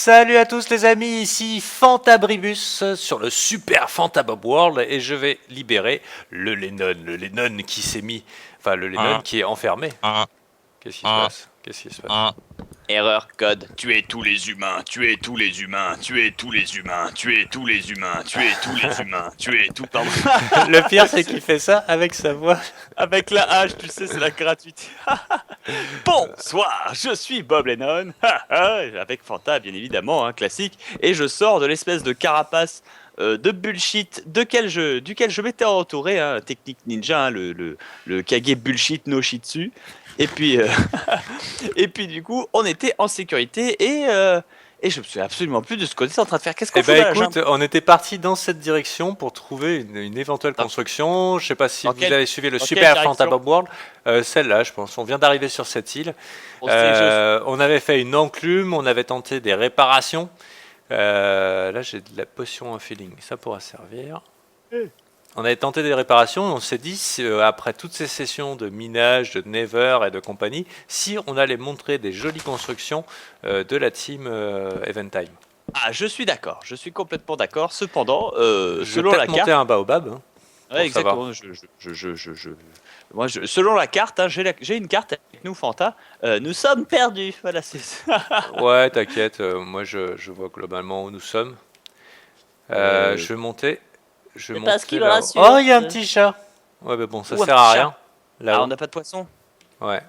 Salut à tous les amis, ici Fantabribus sur le Super Fantabob World et je vais libérer le Lennon qui s'est mis, enfin le Lennon qui est enfermé. Qu'est-ce qui se passe? Qu'est-ce qui se passe? Erreur code. Tuez tous les humains, tuez tous les humains, tuez tous les humains, tuez tous les humains, tuez tous les humains, tuez tout. Pardon. Le pire c'est qu'il fait ça avec sa voix. Avec la hache, tu sais, c'est la gratuité. Bonsoir, je suis Bob Lennon, avec Fanta bien évidemment, classique, et je sors de l'espèce de carapace de bullshit duquel je m'étais entouré, technique ninja, le Kage bullshit no shitsu. Et puis, et puis du coup, on était en sécurité et je me souviens absolument plus de ce qu'on était en train de faire. Qu'est-ce qu'on fait là, écoute, on était parti dans cette direction pour trouver une éventuelle construction. Je sais pas si vous avez suivi le Super Fantabob World. Celle-là, je pense. On vient d'arriver sur cette île. On avait fait une enclume, on avait tenté des réparations. Là, j'ai de la potion feeling. Ça pourra servir. On avait tenté des réparations et on s'est dit, après toutes ces sessions de minage, de Never et de compagnie, si on allait montrer des jolies constructions de la team Eventime. Ah, je suis d'accord, je suis complètement d'accord. Cependant, selon la carte, monter un baobab. Ouais, exactement. Moi, selon la carte, j'ai une carte avec nous, Fanta. Nous sommes perdus. Voilà, c'est ça. Ouais, t'inquiète. Moi, je vois globalement où nous sommes. Je vais monter. Parce qu'il rassure. Oh, il y a un petit chat. Ouais, mais bon, ça sert à rien. Là, on n'a pas de poisson. Ouais.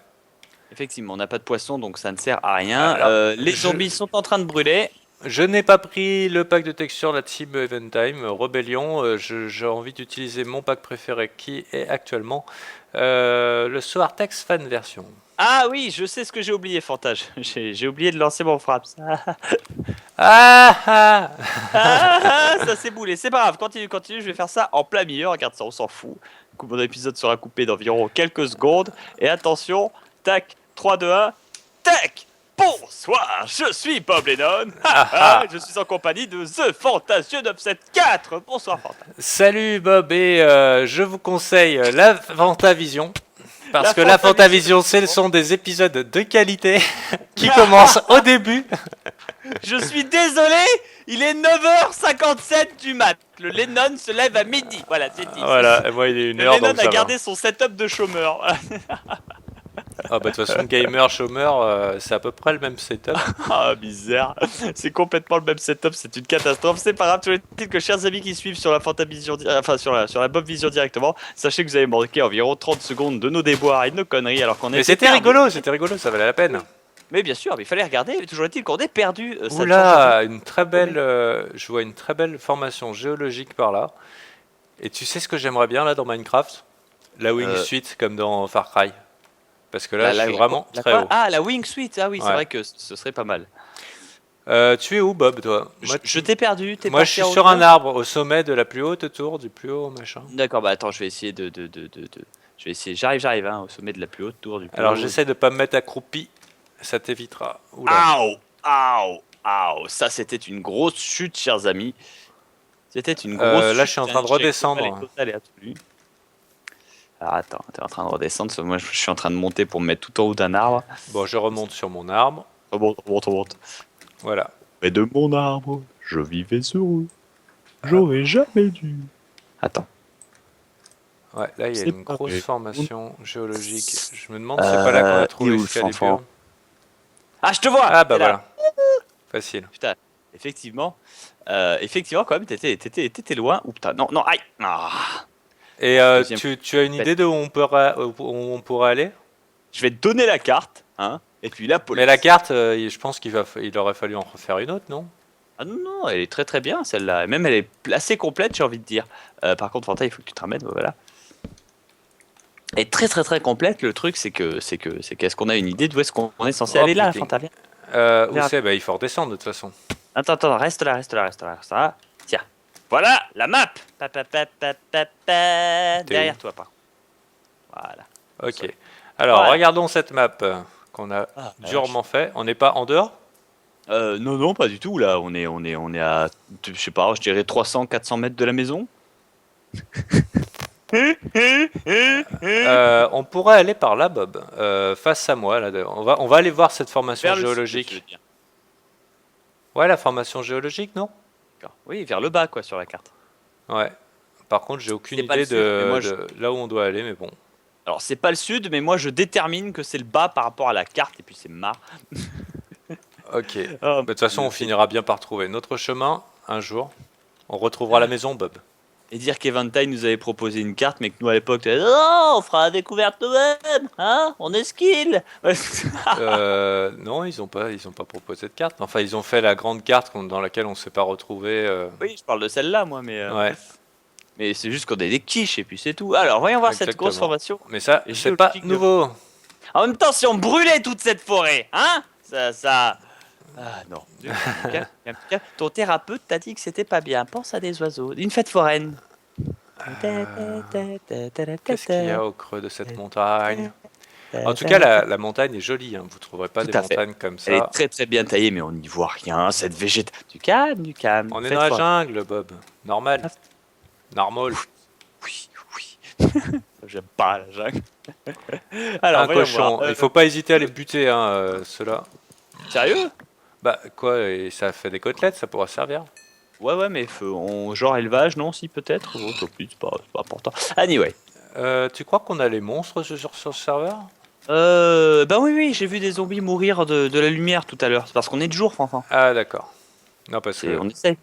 Effectivement, on n'a pas de poisson, donc ça ne sert à rien. Alors, les zombies sont en train de brûler. Je n'ai pas pris le pack de texture de la team Eventime Rebellion. J'ai envie d'utiliser mon pack préféré qui est actuellement le Soartex Fan Version. Ah oui, je sais ce que j'ai oublié, Fantage. J'ai oublié de lancer mon fraps. Ça s'est boulé. C'est pas grave, continue. Je vais faire ça en plein milieu. Regarde ça, on s'en fout. Du coup, mon épisode sera coupé d'environ quelques secondes. Et attention, tac, 3, 2, 1, tac. Bonsoir, je suis Bob Lennon. Je suis en compagnie de The Fantasio 974. Bonsoir, Fanta. Salut Bob, et je vous conseille la Fantavision. Parce que la Fantavision, ce sont des épisodes de qualité qui commencent au début. Je suis désolé, il est 9h57 du mat. Le Lennon se lève à midi. Voilà, c'est dit. Voilà, et moi il est 1h. Le Lennon a gardé son setup de chômeur. Ah bah de toute façon, gamer, chômeur, c'est à peu près le même setup. Ah, bizarre. C'est complètement le même setup, c'est une catastrophe. C'est pas grave, toujours est-il que chers amis qui suivent sur la Fantavision, enfin sur la Bob Vision directement, sachez que vous avez manqué environ 30 secondes de nos déboires et de nos conneries alors qu'on est. Mais c'était rigolo, ça valait la peine. Mais bien sûr, mais il fallait regarder, mais toujours est-il qu'on est perdu. Oula, une très belle, je vois une très belle formation géologique par là. Et tu sais ce que j'aimerais bien là dans Minecraft? La Wingsuit comme dans Far Cry. Parce que là, je suis vraiment très haut. Ah, la Wingsuit, ah oui, c'est vrai que ce serait pas mal. Tu es où, Bob, toi? Je t'ai perdu. Moi, je suis sur un arbre, au sommet de la plus haute tour, du plus haut machin. D'accord, bah attends, je vais essayer de... Je vais essayer, j'arrive, au sommet de la plus haute tour du plus haut. Alors, j'essaie de pas me mettre accroupi, ça t'évitera. Oula. Aouh, ça c'était une grosse chute, chers amis. C'était une grosse chute. Là, je suis en train de redescendre. Alors attends, t'es en train de redescendre, moi je suis en train de monter pour me mettre tout en haut d'un arbre. Bon, je remonte sur mon arbre. Remonte. Voilà. Mais de mon arbre, je vivais heureux. J'aurais jamais dû. Attends. Ouais, là il y a une grosse formation géologique. Je me demande si c'est pas là qu'on a trouvé Excalibur. Ah, je te vois. Ah bah voilà. Facile. Putain, effectivement, quand même, t'étais loin. Ou putain, non, aïe. Et tu as une idée de où on pourrait aller? Je vais te donner la carte, et puis la police. Mais la carte, je pense qu'il aurait fallu en refaire une autre, non? Ah non, elle est très très bien celle-là. Même elle est assez complète, j'ai envie de dire. Par contre, Fanta, il faut que tu te ramènes, voilà. Elle est très très très complète. Le truc, c'est qu'est-ce qu'on a une idée d'où est-ce qu'on est censé aller là, Fanta, viens. Où c'est? Bah, il faut redescendre de toute façon. Attends, reste là. Tiens. Voilà, la map. Derrière toi, pas. Voilà. Ok. Alors, regardons cette map qu'on a durement fait. On n'est pas en dehors? Non, pas du tout. Là, on est à, je sais pas, je dirais 300-400 mètres de la maison. On pourrait aller par là, Bob. Face à moi, là. On va aller voir cette formation géologique. Ouais, la formation géologique, non? Oui, vers le bas, quoi, sur la carte. Ouais. Par contre, j'ai aucune C'est pas le idée sud, mais moi, de là où on doit aller, mais bon. Alors, c'est pas le sud, mais moi, je détermine que c'est le bas par rapport à la carte, et puis c'est marre. Ok. Oh, De toute façon, on finira bien par trouver notre chemin un jour. On retrouvera la maison, Bob. Et dire qu'Eventide nous avait proposé une carte, mais que nous, à l'époque, oh, on fera la découverte nous-mêmes, hein, on est skill. Non, ils ont pas proposé de carte. Enfin, ils ont fait la grande carte dans laquelle on s'est pas retrouvé. Oui, je parle de celle-là, moi, Ouais, mais c'est juste qu'on a des quiches, et puis c'est tout. Alors, voyons voir cette grosse exactement. formation. Mais ça, Et c'est pas géologique de- nouveau. En même temps, si on brûlait toute cette forêt, hein, ça... Ah non. Ton thérapeute t'a dit que c'était pas bien. Pense à des oiseaux. Une fête foraine. Qu'est-ce qu'il y a au creux de cette montagne? En tout cas, la montagne est jolie. Hein. Vous trouverez pas Tout des à fait. montagnes comme Elle est ça. très très bien taillée, mais on n'y voit rien. Cette végétation. Du calme, du calme. On est Fête dans la foraine. jungle, Bob. Normal. Normal. Oui, oui. J'aime pas la jungle. Alors, Un voyons cochon. voir. Il faut pas hésiter à les buter, hein, ceux-là. Sérieux? Bah, quoi, et ça fait des côtelettes, ça pourra servir. Ouais, mais genre élevage, non, si peut-être. Bon, tant pis, c'est pas important. Anyway. Tu crois qu'on a les monstres sur ce serveur? Ben oui, j'ai vu des zombies mourir de la lumière tout à l'heure. C'est parce qu'on est de jour, Fanfan. Ah, d'accord. Non, parce que. On essaye.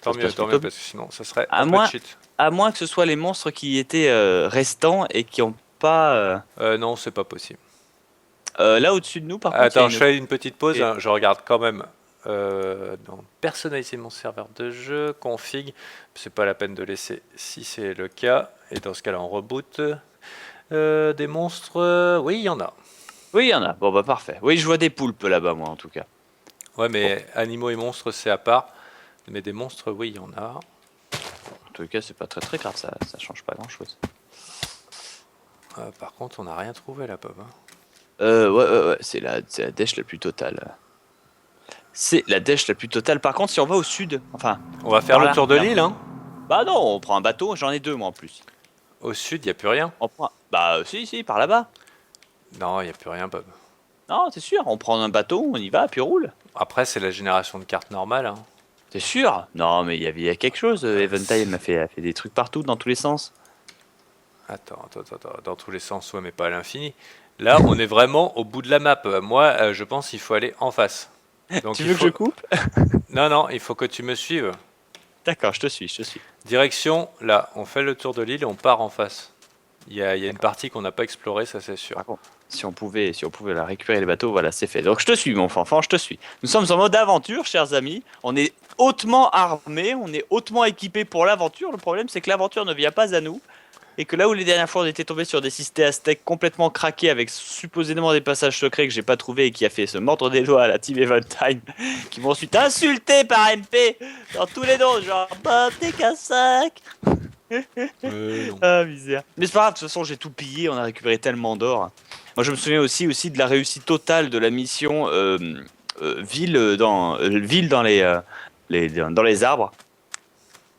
Tant Ça se mieux, passe tant plutôt mieux, parce que sinon, ça serait À un peu moins- cheat. À moins que ce soit les monstres qui étaient restants et qui ont pas. Non, c'est pas possible. Là au-dessus de nous, par contre, il y a Attends, je fais une petite pause. Et- Hein, je regarde quand même dans personnaliser mon serveur de jeu, config. C'est pas la peine de laisser si c'est le cas. Et dans ce cas-là, on reboot. Des monstres, oui, il y en a. Oui, il y en a. Bon, bah parfait. Oui, je vois des poulpes là-bas, moi, en tout cas. Ouais, mais animaux et monstres, c'est à part. Mais des monstres, oui, il y en a. En tout cas, c'est pas très très grave, ça change pas grand-chose. Par contre, on n'a rien trouvé là, Bob. Hein. Ouais, c'est la dèche la plus totale. C'est la dèche la plus totale. Par contre, si on va au sud, enfin. On va faire par le là, tour de regarde. l'île. Hein. Bah non, on prend un bateau, j'en ai deux, moi, en plus. Au sud, il n'y a plus rien. On prend. Bah, si, par là-bas. Non, il n'y a plus rien, Bob. Non, c'est sûr, on prend un bateau, on y va, puis on roule. Après, c'est la génération de cartes normale. Hein. T'es sûr? Non, mais il y a quelque chose. Eventide a fait des trucs partout, dans tous les sens. Attends. Dans tous les sens, ouais, mais pas à l'infini. Là, on est vraiment au bout de la map. Moi, je pense qu'il faut aller en face. Donc, Tu veux que je coupe? Non, il faut que tu me suives. D'accord, je te suis. Direction, là, on fait le tour de l'île et on part en face. Il y a une partie qu'on n'a pas explorée, ça c'est sûr. Par contre, si on pouvait la récupérer les bateaux, voilà, c'est fait. Donc je te suis, mon fanfan, je te suis. Nous sommes en mode aventure, chers amis. On est hautement armés, on est hautement équipés pour l'aventure. Le problème, c'est que l'aventure ne vient pas à nous. Et que là où les dernières fois on était tombé sur des systèmes aztèques complètement craqués avec supposément des passages secrets que j'ai pas trouvé et qui a fait se mordre des doigts à la team Eventide, qui m'ont ensuite insulté par MP dans tous les noms, genre Bob, t'es qu'un sac. Non. Ah misère. Mais c'est pas grave, de toute façon j'ai tout pillé, on a récupéré tellement d'or. Moi je me souviens aussi de la réussite totale de la mission ville dans les arbres.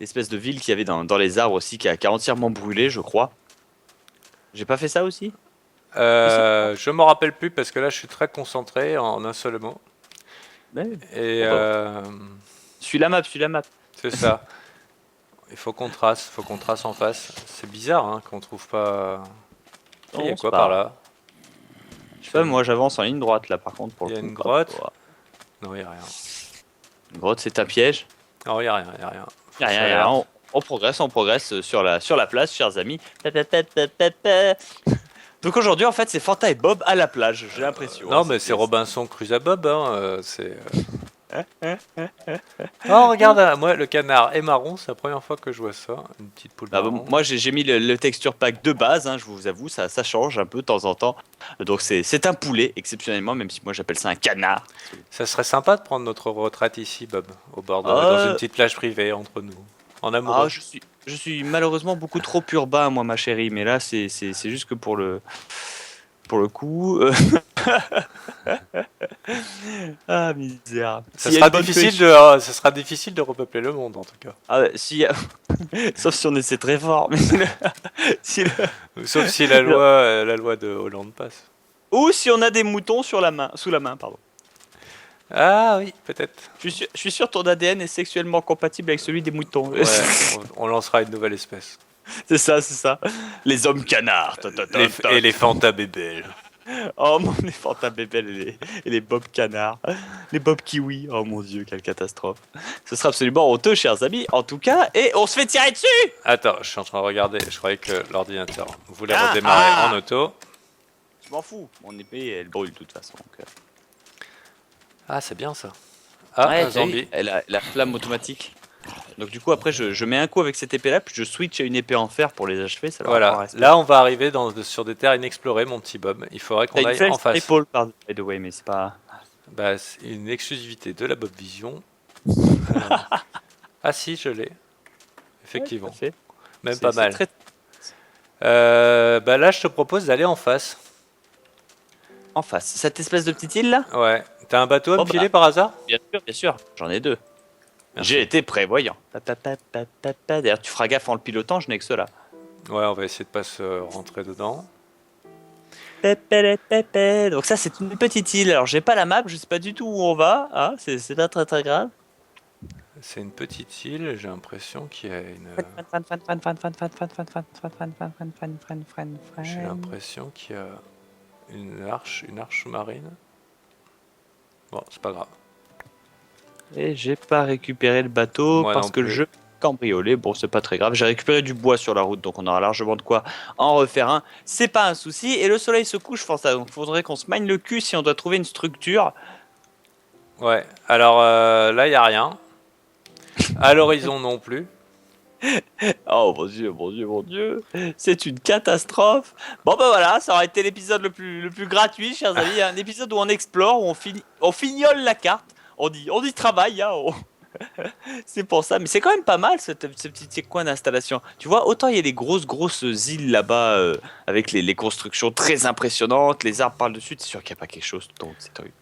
L'espèce de ville qu'il y avait dans les arbres aussi qui a entièrement brûlé, je crois. J'ai pas fait ça aussi? Je m'en rappelle plus parce que là je suis très concentré en un seul mot. Ouais. Et Suis la map. c'est ça. Il faut qu'on trace en face. C'est bizarre hein, qu'on trouve pas. Il y a Non, quoi c'est par pas- là? Je sais pas, moi j'avance en ligne droite là par contre pour Il y a le coup. une grotte. Hop, Non, il y a rien. Une grotte c'est un piège. Non, il y a rien. Faut Y a que je rien. regarde. On progresse sur la place, chers amis. Donc aujourd'hui en fait c'est Fanta et Bob à la plage, j'ai l'impression. Non, hein, mais c'est Robinson Crusoe Bob. Hein, Oh, regarde, moi le canard est marron, c'est la première fois que je vois ça. Une petite poule Ah, bon, marron. moi j'ai mis le texture pack de base, hein, je vous avoue, ça change un peu de temps en temps. Donc c'est un poulet exceptionnellement, même si moi j'appelle ça un canard. Ça serait sympa de prendre notre retraite ici, Bob, au bord de, Ah, dans une petite plage privée entre nous, en amoureux. Ah, je suis malheureusement beaucoup trop urbain, moi, ma chérie, mais là, c'est juste que pour le coup. Ah, misère. Ça S'il y a sera une bonne difficile pêche- de, ça sera difficile de repeupler le monde en tout cas. Ah, ouais, sauf si on essaie très fort. Mais Sauf si la loi de Hollande passe. Ou si on a des moutons sous la main, pardon. Ah oui, peut-être. Je suis sûr ton ADN est sexuellement compatible avec celui des moutons. Ouais, on lancera une nouvelle espèce. C'est ça. Les hommes canards. Et les fantabébelles. Oh mon, les fantabébelles et les bob canards. Les bob kiwi. Oh mon dieu, quelle catastrophe. Ce sera absolument honteux, chers amis. En tout cas, et on se fait tirer dessus. Attends, je suis en train de regarder. Je croyais que l'ordinateur voulait redémarrer en auto. Je m'en fous. Mon épée, elle brûle de toute façon. Donc... Ah, c'est bien ça. Ah, ouais, un zombie. Elle a la flamme automatique. Donc du coup après je mets un coup avec cette épée là puis je switch à une épée en fer pour les achever. Ça voilà, là on va arriver sur des terres inexplorées mon petit Bob. Il faudrait qu'on aille en face. Épaule, pardon, by the way, mais c'est pas... Bah, c'est une exclusivité de la Bob Vision. Ah si, je l'ai. Effectivement. Ouais, même pas mal. Bah là je te propose d'aller en face. En face, cette espèce de petite île là. Ouais. T'as un bateau à me filer par hasard? Bien sûr, j'en ai 2. J'ai été prévoyant. D'ailleurs, tu feras gaffe en le pilotant, je n'ai que cela. Ouais, on va essayer de pas se rentrer dedans. Donc ça, c'est une petite île. Alors, j'ai pas la map, je sais pas du tout où on va. Ah, c'est pas très grave. C'est une petite île, j'ai l'impression qu'il y a une... J'ai l'impression qu'il y a une arche sous-marine. Bon, c'est pas grave. Et j'ai pas récupéré le bateau parce que je cambriolais. Bon, c'est pas très grave. J'ai récupéré du bois sur la route, donc on aura largement de quoi en refaire un. C'est pas un souci. Et le soleil se couche, Fanta. Donc faudrait qu'on se magne le cul si on doit trouver une structure. Ouais, alors là, il n'y a rien. À l'horizon non plus. Oh mon dieu. C'est une catastrophe. Bon bah voilà, ça aurait été l'épisode le plus gratuit, chers amis. Un épisode où on explore, où on fignole la carte. On y travaille, hein. C'est pour ça, mais c'est quand même pas mal ce petit coin d'installation. Tu vois, autant il y a les grosses îles là-bas avec les constructions très impressionnantes, les arbres par le dessus, c'est sûr qu'il n'y a pas quelque chose donc c'est terrible.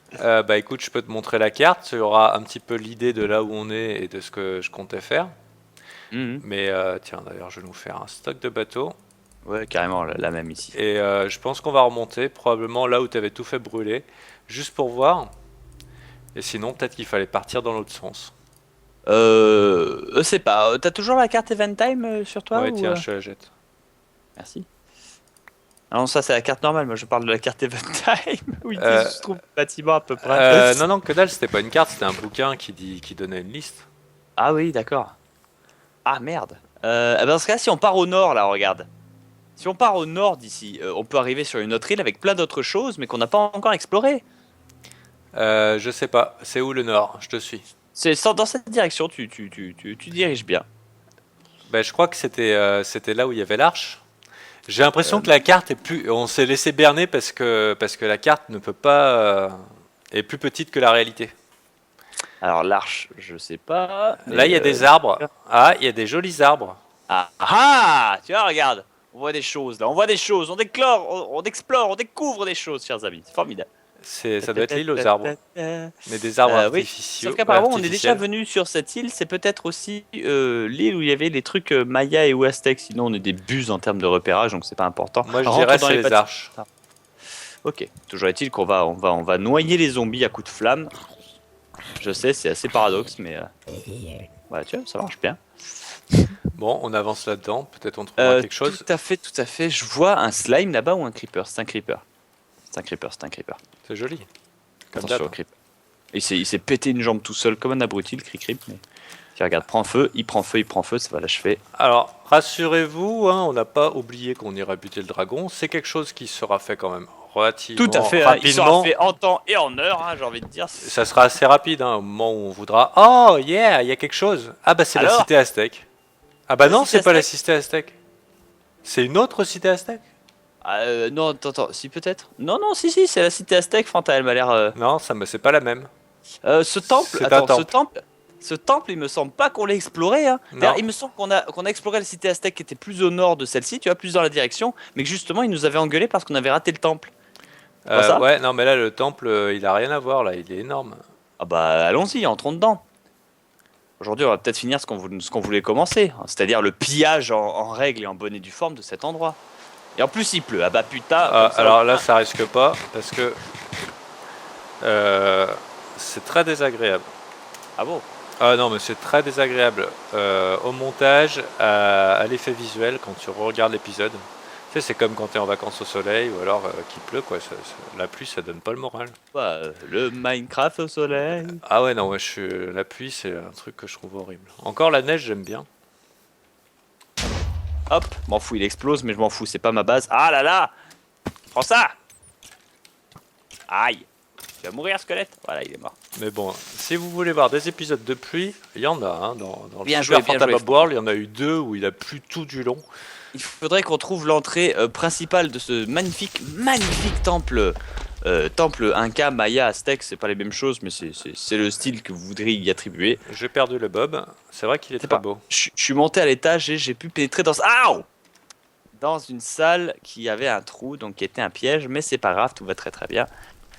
Bah écoute, je peux te montrer la carte, tu auras un petit peu l'idée de là où on est et de ce que je comptais faire. Mais tiens, d'ailleurs, je vais nous faire un stock de bateaux. Ouais, carrément, la même ici. Et je pense qu'on va remonter probablement là où tu avais tout fait brûler, juste pour voir. Et sinon, peut-être qu'il fallait partir dans l'autre sens. Je sais pas. T'as toujours la carte Event Time sur toi? Ouais, tiens, je te la jette. Merci. Ah non, ça c'est la carte normale. Moi, je parle de la carte Event Time où il se trouve le bâtiment à peu près. Non, que dalle, c'était pas une carte, c'était un bouquin qui donnait une liste. Ah oui, d'accord. Ah merde. Dans ce cas, si on part au nord, là, regarde. Si on part au nord d'ici, on peut arriver sur une autre île avec plein d'autres choses, mais qu'on n'a pas encore exploré. Je sais pas, c'est où le nord? Je te suis. C'est dans cette direction, tu diriges bien. Bah, je crois que c'était là où il y avait l'arche. J'ai l'impression que la carte est plus... On s'est laissé berner parce que la carte ne peut pas... est plus petite que la réalité. Alors l'arche, je sais pas. Là, il y a des arbres. Ah, il y a des jolis arbres. Ah, tu vois, regarde. On voit des choses, là. On voit des choses. On explore, on découvre des choses, chers amis. C'est formidable. Ça doit être l'île aux arbres. Mais des arbres artificiels. Sauf qu'apparemment, on est déjà venu sur cette île. C'est peut-être aussi l'île où il y avait les trucs Maya et ou Aztèques. Sinon, on est des buses en termes de repérage, donc c'est pas important. Moi, je dirais c'est les arches. Ok. Toujours est-il qu'on va noyer les zombies à coups de flamme. Je sais, c'est assez paradoxe, mais voilà, tu vois, ça marche bien. Bon, on avance là-dedans. Peut-être on trouvera quelque chose. Tout à fait. Je vois un slime là-bas ou un creeper. C'est un creeper. C'est joli. Attention au creeper. Il s'est pété une jambe tout seul comme un abruti, le creep. Mais... Tiens, regarde, prends feu, il prend feu, ça va l'achever. Alors, rassurez-vous, hein, on n'a pas oublié qu'on irait buter le dragon. C'est quelque chose qui sera fait quand même relativement tout à fait, rapidement. Il sera fait en temps et en heure, hein, j'ai envie de dire. Ça sera assez rapide, hein, au moment où on voudra. Oh, yeah, il y a quelque chose. Ah bah c'est la cité aztèque. Ah bah non, c'est pas la cité aztèque. C'est une autre cité aztèque. Non, attends, si peut-être. Non, si, c'est la cité aztèque, Fanta, elle m'a l'air... Non, c'est pas la même. Ce temple, il me semble pas qu'on l'ait exploré. Hein. Il me semble qu'on a exploré la cité aztèque qui était plus au nord de celle-ci, tu vois, plus dans la direction, mais que justement, il nous avait engueulé parce qu'on avait raté le temple. Ouais, non, mais là, le temple, il a rien à voir, là, il est énorme. Ah bah, allons-y, entrons dedans. Aujourd'hui, on va peut-être finir ce qu'on voulait commencer, hein, c'est-à-dire le pillage en règle et en bonne et due forme de cet endroit. Et en plus, il pleut. Ah bah putain. Alors là, ça risque pas, parce que... c'est très désagréable. Ah bon? Ah non, mais c'est très désagréable au montage, à l'effet visuel quand tu regardes l'épisode. Tu sais, c'est comme quand tu es en vacances au soleil ou alors qu'il pleut, quoi. La pluie, ça donne pas le moral. Le Minecraft au soleil. Ah ouais, non, la pluie, c'est un truc que je trouve horrible. Encore la neige, j'aime bien. Hop, m'en fous, il explose, mais je m'en fous, c'est pas ma base. Ah là là! Prends ça! Aïe! Tu vas mourir, squelette? Voilà, il est mort. Mais bon, si vous voulez voir des épisodes de pluie, il y en a. Hein, dans le Bien Super joué, bien Fantasy joué. World, il y en a eu 2 où il a plu tout du long. Il faudrait qu'on trouve l'entrée principale de ce magnifique temple. Temple Inca, Maya, Aztèque, c'est pas les mêmes choses, mais c'est le style que vous voudriez y attribuer. J'ai perdu le bob. C'est vrai qu'il est très beau. Je suis monté à l'étage et j'ai pu pénétrer dans une salle qui avait un trou, donc qui était un piège, mais c'est pas grave, tout va très très bien.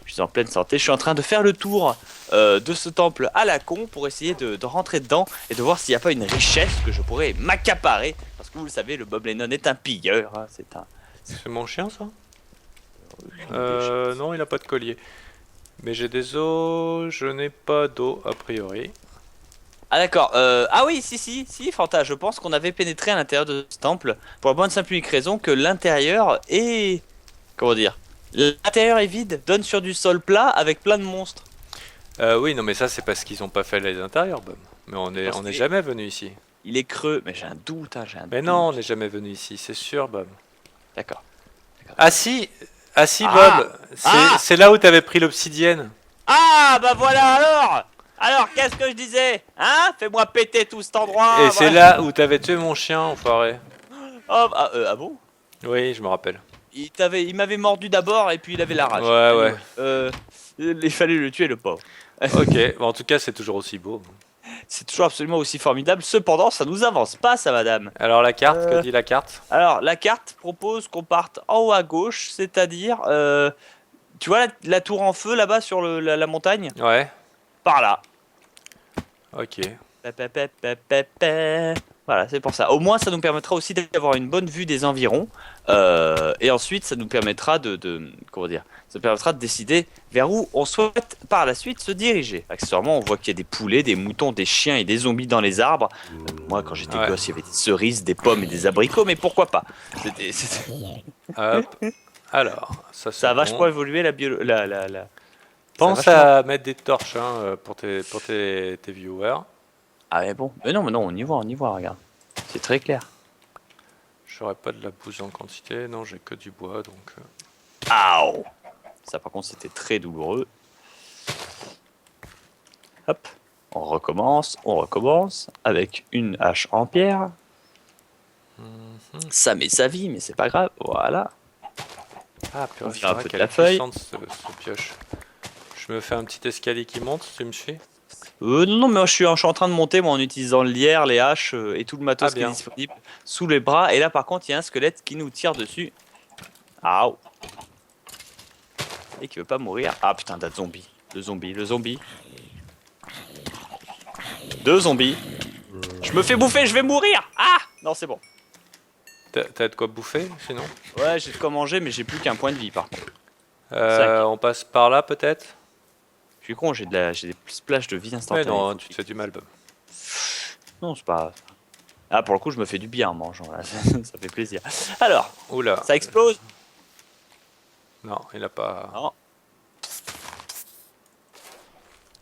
Je suis en pleine santé, je suis en train de faire le tour de ce temple à la con pour essayer de rentrer dedans et de voir s'il n'y a pas une richesse que je pourrais m'accaparer. Parce que vous le savez, le Bob Lennon est un pilleur. Hein, c'est mon chien, ça? Non, il a pas de collier. Mais j'ai des os, je n'ai pas d'eau a priori. Ah d'accord, ah oui, si, Fanta, je pense qu'on avait pénétré à l'intérieur de ce temple pour la bonne simple unique raison que l'intérieur est... Comment dire? L'intérieur est vide, donne sur du sol plat avec plein de monstres. Oui, non mais ça c'est parce qu'ils ont pas fait les intérieurs, Bob. Mais on est jamais venu ici. Il est creux, mais j'ai un doute, hein, Mais non, on n'est jamais venu ici, c'est sûr, Bob. D'accord. Ah si, Bob, c'est là où t'avais pris l'obsidienne. Ah bah voilà alors qu'est-ce que je disais? Hein? Fais-moi péter tout cet endroit. Et c'est là où t'avais tué mon chien, enfoiré. Oh, ah bon? Oui, je me rappelle. Il m'avait mordu d'abord et puis il avait la rage. Ouais. Il fallait le tuer, le pauvre. Ok, bon, en tout cas c'est toujours aussi beau. C'est toujours absolument aussi formidable. Cependant, ça nous avance pas, ça, madame. Alors la carte, que dit la carte? Alors la carte propose qu'on parte en haut à gauche, c'est-à-dire, tu vois la tour en feu là-bas sur la montagne? Ouais. Par là. Ok. Voilà, c'est pour ça. Au moins, ça nous permettra aussi d'avoir une bonne vue des environs. Et ensuite, ça nous permettra comment dire? Ça permettra de décider vers où on souhaite par la suite se diriger. Accessoirement, on voit qu'il y a des poulets, des moutons, des chiens et des zombies dans les arbres. Moi, quand j'étais gosse, il y avait des cerises, des pommes et des abricots, mais pourquoi pas? Hop. Alors, ça a vachement évolué la Pense à mettre des torches pour tes viewers. Ah mais bon, mais non, on y voit, regarde. C'est très clair. J'aurais pas de la bouse en quantité, non, j'ai que du bois, donc... Aouh! Ça par contre c'était très douloureux. Hop, on recommence avec une hache en pierre. Ça met sa vie, mais c'est pas grave, voilà. Ah, on vire un peu de la feuille. Ce pioche. Je me fais un petit escalier qui monte, tu me suis? Non, mais je suis en train de monter moi en utilisant le lierre, les haches et tout le matos qui est disponible sous les bras. Et là par contre il y a un squelette qui nous tire dessus. Aouh! Et qui veut pas mourir. Ah putain, d'un zombie. Le zombie. Deux zombies. Je me fais bouffer, je vais mourir! Ah! Non, c'est bon. T'as de quoi bouffer sinon? Ouais, j'ai de quoi manger, mais j'ai plus qu'un point de vie par contre. On passe par là peut-être? Je suis con, j'ai des splashes de vie instantanée. Mais non, tu te fais du mal, Bob. Non, c'est pas... Ah, pour le coup, je me fais du bien en mangeant, là. Ça fait plaisir. Alors, oula. Ça explose? Non, il a pas... Non.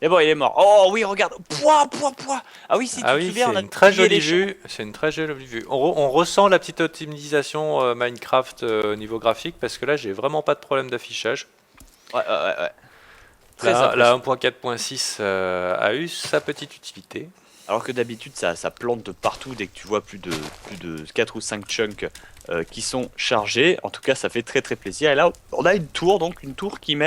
Et bon, il est mort. Oh oui, regarde. Pouah. Ah oui, si tu te souviens, c'est une très jolie vue. C'est une très jolie vue. On ressent la petite optimisation Minecraft au niveau graphique, parce que là, j'ai vraiment pas de problème d'affichage. Ouais. La 1.4.6 a eu sa petite utilité. Alors que d'habitude ça plante de partout dès que tu vois plus de 4 ou 5 chunks qui sont chargés. En tout cas ça fait très très plaisir. Et là on a une tour qui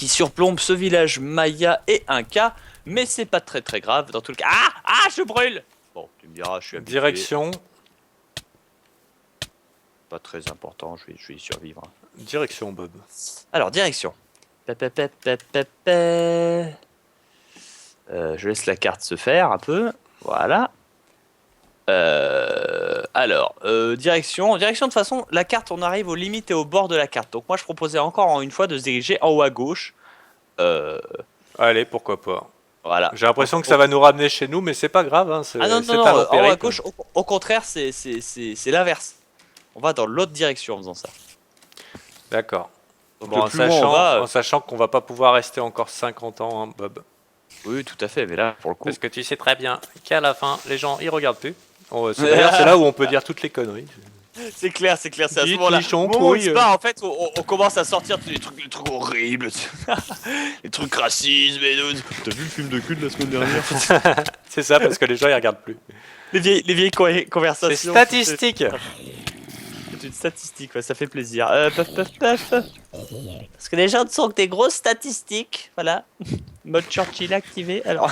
surplombe ce village Maya et Inca. Mais c'est pas très très grave dans tout le cas. Ah je brûle. Bon tu me diras je suis habitué. Direction. Pas très important, je vais y survivre. Direction Bob. Alors direction. Je laisse la carte se faire un peu. Voilà. Alors, direction. De toute façon, la carte, on arrive aux limites et au bord de la carte. Donc moi, je proposais encore une fois de se diriger en haut à gauche. Allez, pourquoi pas. Voilà. J'ai l'impression que ça va nous ramener chez nous, mais c'est pas grave. Hein, non, en haut à gauche, au contraire, c'est l'inverse. On va dans l'autre direction en faisant ça. D'accord. Bon, en sachant qu'on va pas pouvoir rester encore 50 ans, hein, Bob. Oui, tout à fait, mais là, pour le coup... Parce que tu sais très bien qu'à la fin, les gens, ils regardent plus. D'ailleurs, c'est là où on peut dire toutes les conneries. C'est clair, c'est à ce moment-là. En fait, on commence à sortir les trucs horribles, les trucs racistes. T'as vu le film de cul de la semaine dernière? C'est ça, parce que les gens ils regardent plus. Les vieilles conversations. C'est statistique. C'est une statistique, ouais, ça fait plaisir. Parce que les gens ne sont que des grosses statistiques, voilà. Mode Churchill activé. Alors.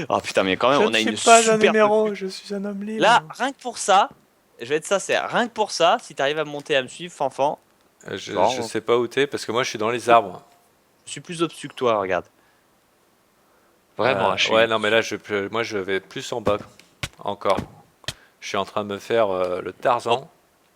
Oh putain, mais quand même, on a une super. Je ne suis pas un numéro, je suis un homme libre. Là, rien que pour ça. Je vais être sincère, rien que pour ça, si t'arrives à monter à me suivre, Fanfan. Je sais pas où t'es parce que moi je suis dans les arbres. Je suis plus obtus que toi, regarde. Vraiment, ouais, non, mais là moi je vais plus en bas. Encore. Je suis en train de me faire le Tarzan.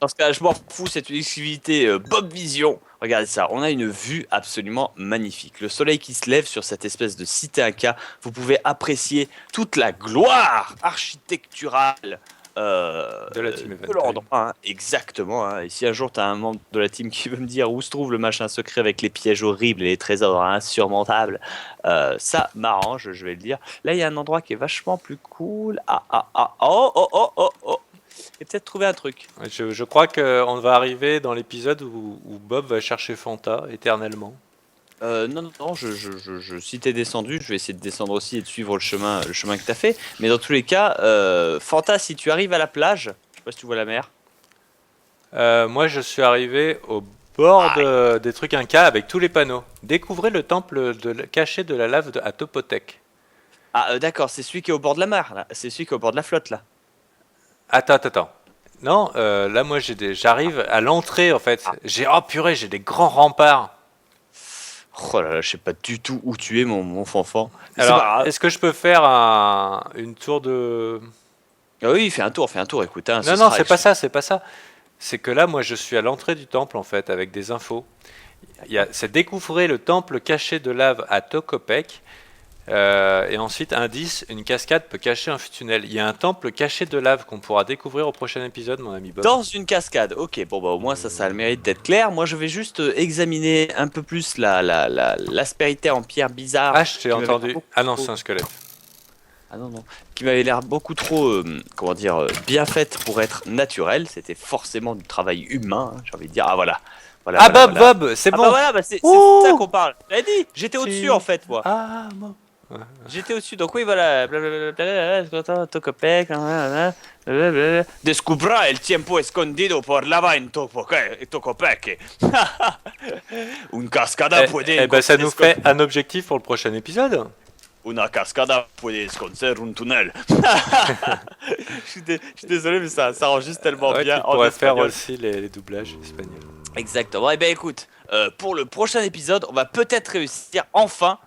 Dans ce cas, je m'en fous, c'est une exclusivité Bob Vision. Regardez ça, on a une vue absolument magnifique. Le soleil qui se lève sur cette espèce de cité Inca. Vous pouvez apprécier toute la gloire architecturale. De la team l'endroit, hein, exactement. Hein. Et si un jour tu as un membre de la team qui veut me dire où se trouve le machin secret avec les pièges horribles et les trésors insurmontables, ça m'arrange, je vais le dire. Là, il y a un endroit qui est vachement plus cool. Oh. Et peut-être trouver un truc. Je crois qu'on va arriver dans l'épisode où Bob va chercher Fanta éternellement. Non, si t'es descendu, je vais essayer de descendre aussi et de suivre le chemin que t'as fait. Mais dans tous les cas, Fanta, si tu arrives à la plage, je sais pas si tu vois la mer. Moi, je suis arrivé au bord des trucs Inca avec tous les panneaux. Découvrez le temple caché de la lave à Topotec. Ah, d'accord, c'est celui qui est au bord de la mer, là. C'est celui qui est au bord de la flotte, là. Attends. Non, là, moi, j'arrive à l'entrée, en fait. Oh purée, j'ai des grands remparts. Oh là là, je sais pas du tout où tu es, mon fanfan. Alors, est-ce que je peux faire une tour de... Ah oui, fais un tour, écoute. Hein, non, c'est pas ça. C'est que là, moi, je suis à l'entrée du temple, en fait, avec des infos. C'est découvrir le temple caché de lave à Tokopec. Et ensuite, indice, une cascade peut cacher un tunnel. Il y a un temple caché de lave qu'on pourra découvrir au prochain épisode, mon ami Bob. Dans une cascade, ok, bon bah au moins ça a le mérite d'être clair. Moi je vais juste examiner un peu plus l'aspérité en pierre bizarre. Ah, je t'ai entendu. Ah non, c'est un squelette. Ah non. Qui m'avait l'air beaucoup trop, bien faite pour être naturelle. C'était forcément du travail humain, hein, j'ai envie de dire. Ah voilà. Bob, c'est bon. C'est ça qu'on parle. J'avais dit, j'étais au-dessus en fait, moi. Ah, bon. J'étais au-dessus, donc oui, voilà. Tokopec. Descubra el tiempo escondido por lava en Tokopec. Une cascada puede. Ça nous fait un objectif pour le prochain épisode. Una cascada puede esconder un tunnel. Je suis désolé, mais ça rend juste tellement bien. On pourrait faire aussi les doublages espagnols. Exactement. Et ben écoute, pour le prochain épisode, on va peut-être réussir enfin,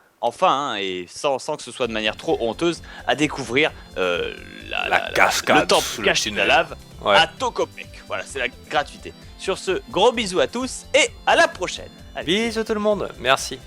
et sans que ce soit de manière trop honteuse, à découvrir la cascade, le temple caché de la lave à Tokopec. Voilà, c'est la gratuité. Sur ce, gros bisous à tous et à la prochaine. Allez. Bisous tout le monde, merci.